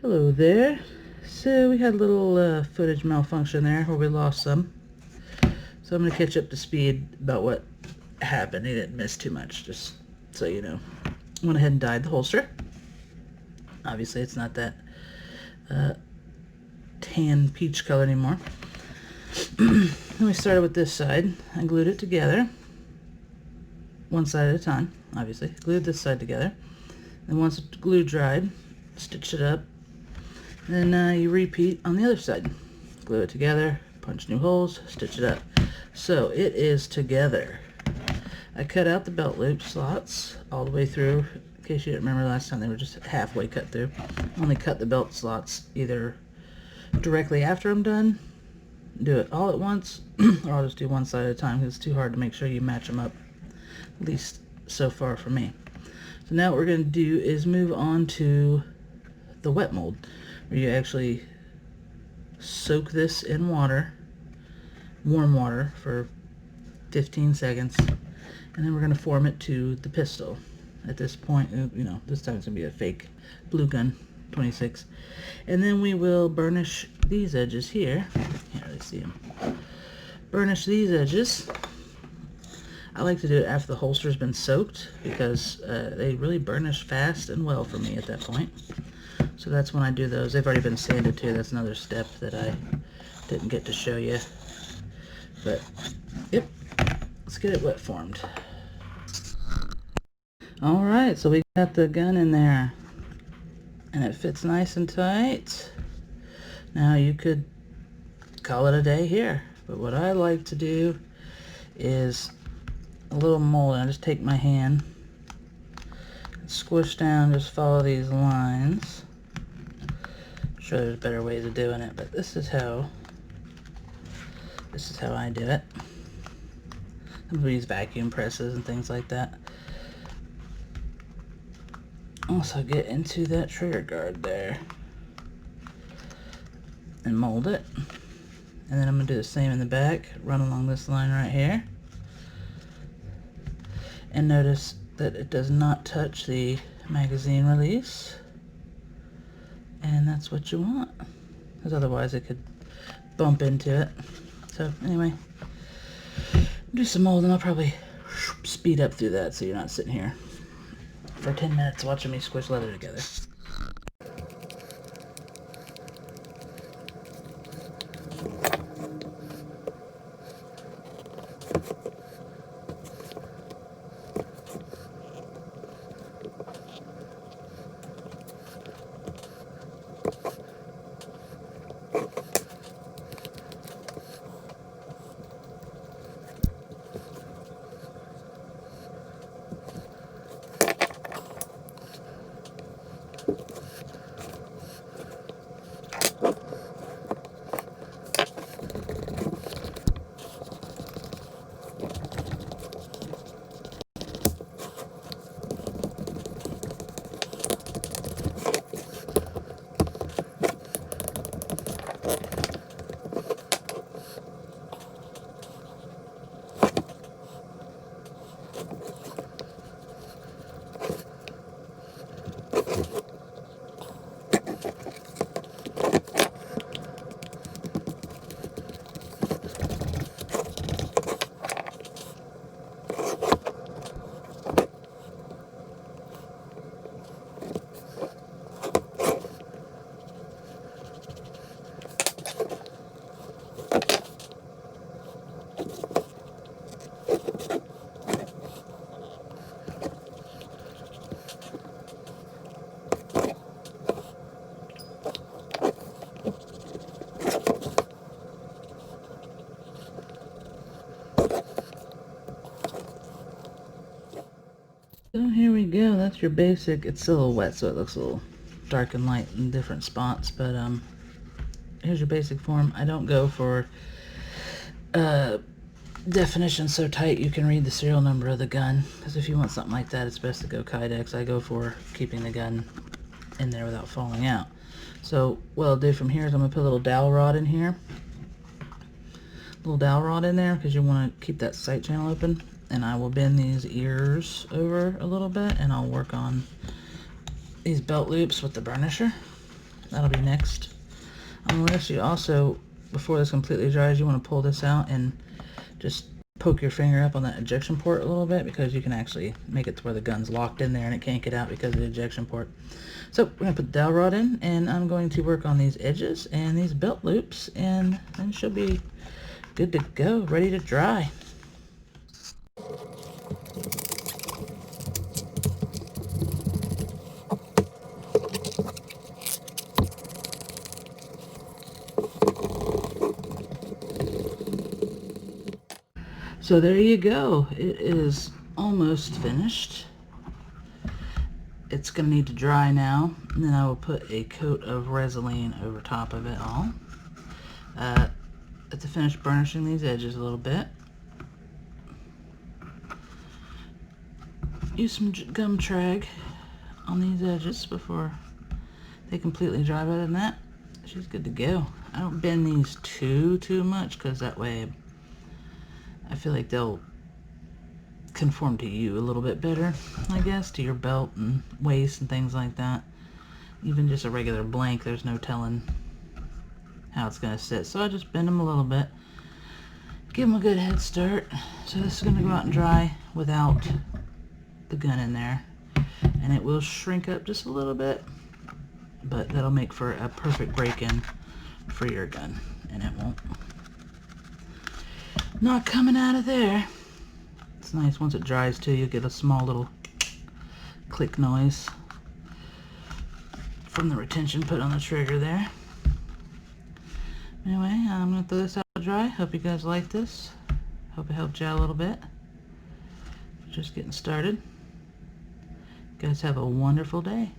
Hello there. So we had a little footage malfunction there where we lost some. So I'm going to catch up to speed about what happened. He didn't miss too much, just so you know. Went ahead and dyed the holster. Obviously it's not that tan peach color anymore. Then we started with this side. I glued it together. One side at a time, obviously. Glued this side together. And once the glue dried, stitched it up. Then you repeat on the other side. Glue it together, punch new holes, stitch it up. So it is together. I cut out the belt loop slots all the way through. In case you didn't remember last time, they were just halfway cut through. I only cut the belt slots either directly after I'm done, do it all at once, or I'll just do one side at a time because it's too hard to make sure you match them up, at least so far for me. So now what we're going to do is move on to the wet mold, where you actually soak this in water, warm water, for 15 seconds, and then we're going to form it to the pistol. At this point, you know, this time it's going to be a fake blue gun 26. And then we will burnish these edges here. Can't really see them. Burnish these edges. I like to do it after the holster's been soaked because they really burnish fast and well for me at that point. So that's when I do those. They've already been sanded too. That's another step that I didn't get to show you. But, yep, let's get it wet formed. Alright, so we got the gun in there. And it fits nice and tight. Now you could call it a day here. But what I like to do is a little mold. I just take my hand, squish down, just follow these lines. I'm sure there's better ways of doing it, but this is how I do it. We use vacuum presses and things like that. Also get into that trigger guard there and mold it. And then I'm going to do the same in the back, run along this line right here. And notice that it does not touch the magazine release. And that's what you want, because otherwise it could bump into it. So anyway, do some molding. I'll probably speed up through that so you're not sitting here for 10 minutes watching me squish leather together. So here we go. That's your basic. It's still a little wet, so it looks a little dark and light in different spots. But here's your basic form. I don't go for definition so tight you can read the serial number of the gun, because if you want something like that, it's best to go Kydex. I go for keeping the gun in there without falling out. So what I'll do from here is I'm going to put a little dowel rod in here. Little dowel rod in there because you want to keep that sight channel open. And I will bend these ears over a little bit, and I'll work on these belt loops with the burnisher. That'll be next. Unless you also, before this completely dries, you want to pull this out and just poke your finger up on that ejection port a little bit, because you can actually make it to where the gun's locked in there and it can't get out because of the ejection port. So we're going to put the dowel rod in, and I'm going to work on these edges and these belt loops, and then she'll be good to go, ready to dry. So there you go. It is almost finished. It's going to need to dry now, and then I will put a coat of Resolene over top of it all. To finish burnishing these edges a little bit. Use some gum trag on these edges before they completely dry, but other than that, she's good to go. I don't bend these too much, because that way I feel like they'll conform to you a little bit better, I guess, to your belt and waist and things like that. Even just a regular blank, there's no telling how it's going to sit. So I just bend them a little bit, give them a good head start. So this is going to go out and dry without the gun in there, and it will shrink up just a little bit, but that'll make for a perfect break-in for your gun, and it won't not coming out of there. It's nice once it dries too. You get a small little click noise from the retention put on the trigger there. Anyway, I'm going to throw this out to dry. Hope you guys like this. Hope it helped you out a little bit. Just getting started. You guys have a wonderful day.